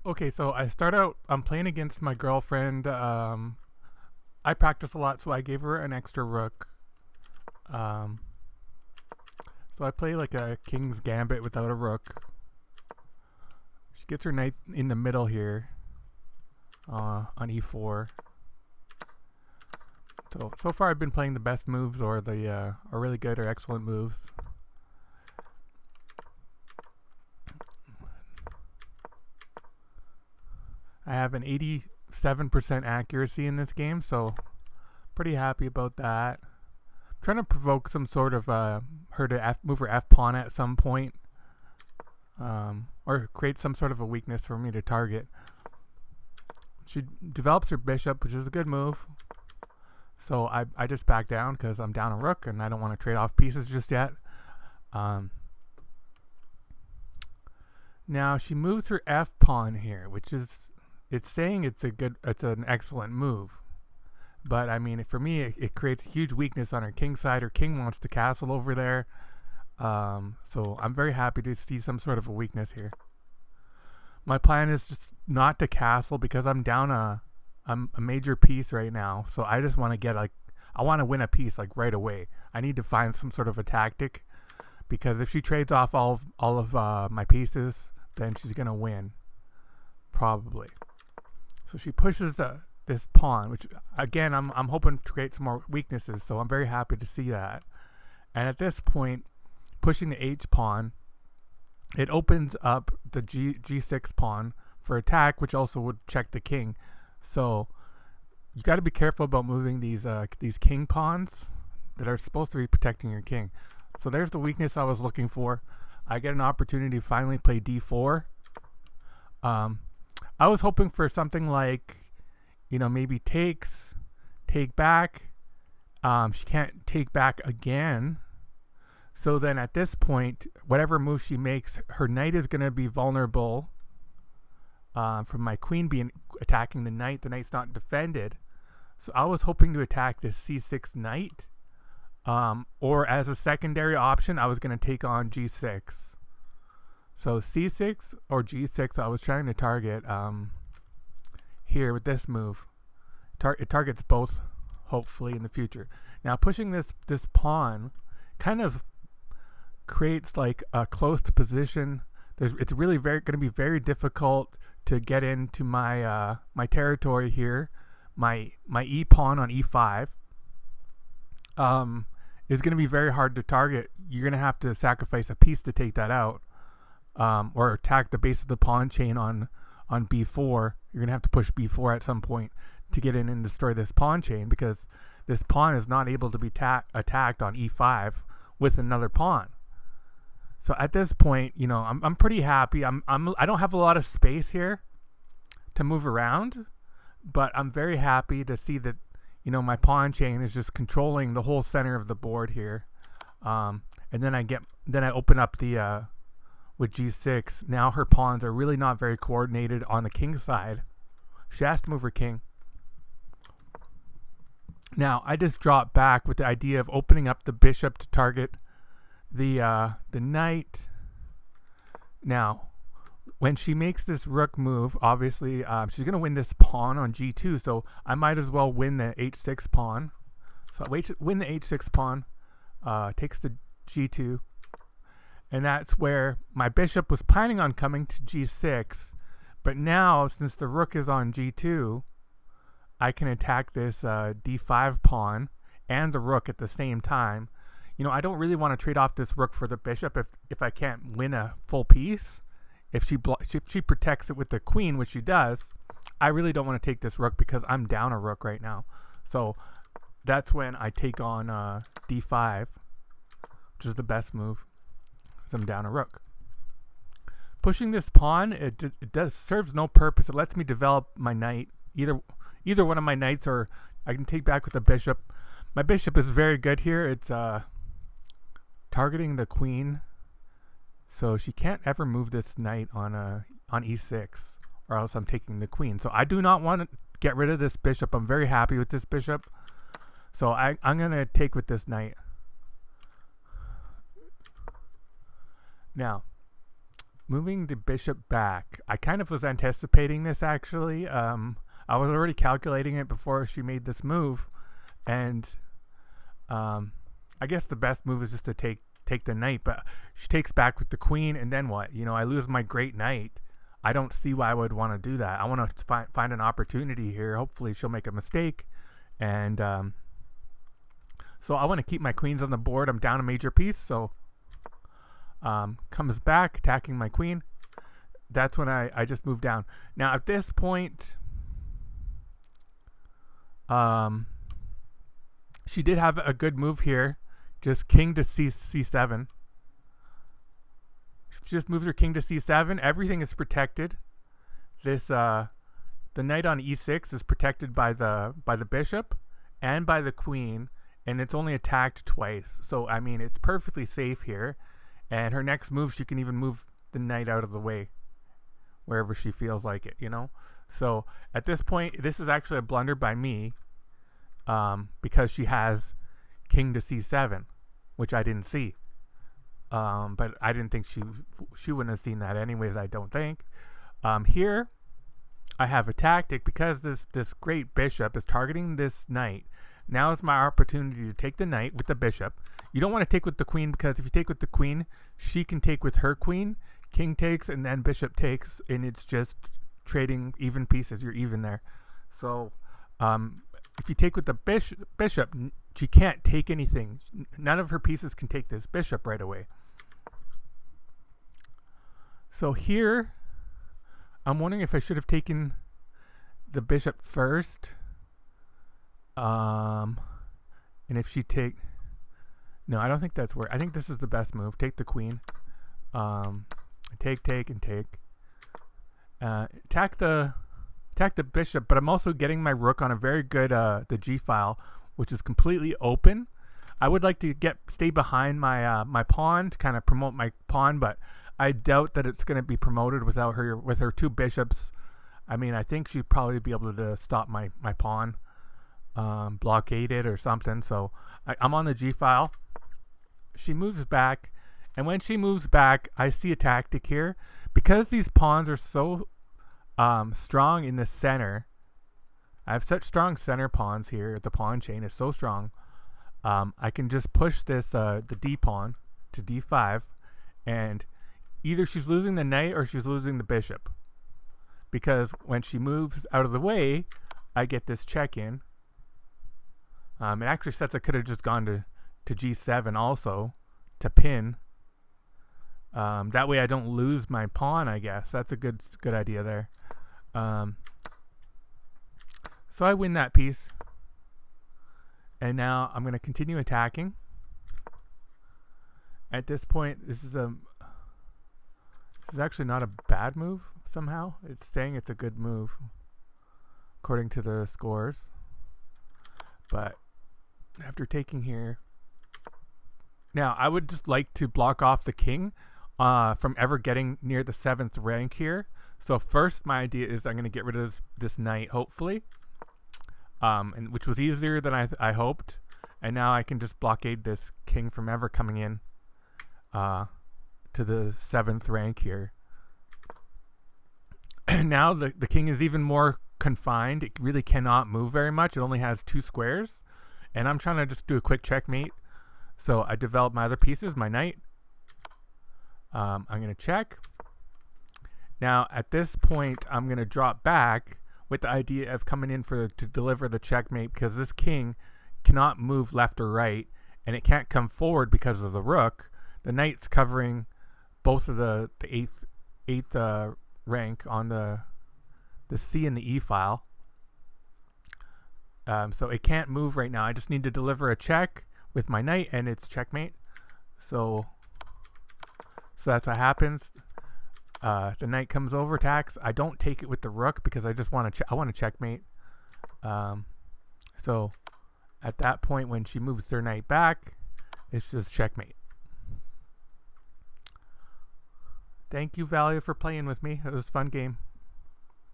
Okay, so I start out. I'm playing against my girlfriend. I practice a lot, so I gave her an extra rook. Um, so I play like a king's gambit without a rook. She gets her knight in the middle here on e4. So far I've been playing the best moves or the or really good or excellent moves. I have an 87% accuracy in this game, so pretty happy about that. I'm trying to provoke some sort of her to move her f pawn at some point, or create some sort of a weakness for me to target. She develops her bishop, which is a good move. So I just back down because I'm down a rook and I don't want to trade off pieces just yet. Now she moves her f pawn here, which is, it's saying it's an excellent move. But I mean, for me, it creates a huge weakness on her king side. Her king wants to castle over there. So I'm very happy to see some sort of a weakness here. My plan is just not to castle because I'm down a major piece right now. So I just want to get I want to win a piece like right away. I need to find some sort of a tactic because if she trades off all of my pieces, then she's gonna win, probably. So she pushes this pawn, which again I'm hoping to create some more weaknesses. So I'm very happy to see that. And at this point, pushing the h pawn, it opens up the g6 pawn for attack, which also would check the king. So you got to be careful about moving these king pawns that are supposed to be protecting your king. So there's the weakness I was looking for. I get an opportunity to finally play d4. I was hoping for something like, maybe take back. She can't take back again. So then at this point, whatever move she makes, her knight is going to be vulnerable from my queen being attacking the knight. The knight's not defended. So I was hoping to attack this c6 knight. Or as a secondary option, I was going to take on g6. So c6 or g6, I was trying to target here with this move. It targets both, hopefully, in the future. Now pushing this pawn kind of creates like a closed position. It's really going to be very difficult to get into my my territory here. My e pawn on e5 is going to be very hard to target. You're going to have to sacrifice a piece to take that out, or attack the base of the pawn chain on b4. You're going to have to push b4 at some point to get in and destroy this pawn chain, because this pawn is not able to be attacked on e5 with another pawn. So at this point, I'm pretty happy. I don't have a lot of space here to move around, but I'm very happy to see that my pawn chain is just controlling the whole center of the board here. And then I open up the with g6. Now her pawns are really not very coordinated on the king side. She has to move her king. Now I just drop back with the idea of opening up the bishop to target the knight. Now, when she makes this rook move, obviously she's going to win this pawn on g2, so I might as well win the h6 pawn. So I win the h6 pawn, takes the g2, and that's where my bishop was planning on coming to g6, but now, since the rook is on g2, I can attack this d5 pawn and the rook at the same time. I don't really want to trade off this rook for the bishop if I can't win a full piece. If she protects it with the queen, which she does, I really don't want to take this rook because I'm down a rook right now. So that's when I take on d5, which is the best move, because I'm down a rook. Pushing this pawn, it serves no purpose. It lets me develop my knight, either one of my knights, or I can take back with the bishop. My bishop is very good here. It's targeting the queen, so she can't ever move this knight on e6, or else I'm taking the queen. So I do not want to get rid of this bishop. I'm very happy with this bishop, so I'm going to take with this knight. Now, moving the bishop back. I kind of was anticipating this, actually. I was already calculating it before she made this move, and I guess the best move is just to take the knight, but she takes back with the queen, and then what? You know, I lose my great knight. I don't see why I would want to do that. I want to find an opportunity here. Hopefully she'll make a mistake, and so I want to keep my queens on the board. I'm down a major piece, so comes back, attacking my queen. That's when I just moved down. Now at this point, she did have a good move here, just king to c7. She just moves her king to c7. Everything is protected. This the knight on e6 is protected by the bishop and by the queen, and it's only attacked twice. So I mean, it's perfectly safe here. And her next move, she can even move the knight out of the way wherever she feels like it, you know? So at this point, this is actually a blunder by me, because she has king to c7, which I didn't see. But I didn't think she wouldn't have seen that anyways, I don't think. Here, I have a tactic because this great bishop is targeting this knight. Now is my opportunity to take the knight with the bishop. You don't want to take with the queen, because if you take with the queen, she can take with her queen. King takes, and then bishop takes, and it's just trading even pieces. You're even there. So if you take with the bishop, she can't take anything. None of her pieces can take this bishop right away. So here, I'm wondering if I should have taken the bishop first. And if she no, I don't think that's where. I think this is the best move. Take the queen. Take and take. Attack the bishop, but I'm also getting my rook on a very good the g file, which is completely open. I would like to stay behind my my pawn to kind of promote my pawn, but I doubt that it's going to be promoted with her two bishops. I mean, I think she'd probably be able to stop my pawn, blockade it or something. So I'm on the g file. She moves back, and when she moves back, I see a tactic here. Because these pawns are so strong in the center, I have such strong center pawns here. The pawn chain is so strong. I can just push this the d pawn to d5, and either she's losing the knight or she's losing the bishop. Because when she moves out of the way, I get this check in. It actually sets I could have just gone to g7 also to pin. That way I don't lose my pawn, I guess. That's a good idea there. So I win that piece. And now I'm going to continue attacking. At this point, this is actually not a bad move somehow. It's saying it's a good move according to the scores. But after taking here, now I would just like to block off the king from ever getting near the 7th rank here. So first, my idea is I'm going to get rid of this knight, hopefully, and which was easier than I hoped. And now I can just blockade this king from ever coming in to the 7th rank here. Now the king is even more confined. It really cannot move very much. It only has 2 squares, and I'm trying to just do a quick checkmate. So I develop my other pieces, my knight. I'm going to check. Now at this point, I'm going to drop back with the idea of coming in to deliver the checkmate, because this king cannot move left or right, and it can't come forward because of the rook. The knight's covering both of the 8th rank on the C and the E file. So it can't move right now. I just need to deliver a check with my knight, and it's checkmate. So that's what happens. The knight comes over, attacks. I don't take it with the rook because I just want to I want to checkmate. So at that point, when she moves their knight back, it's just checkmate. Thank you, Valia, for playing with me. It was a fun game.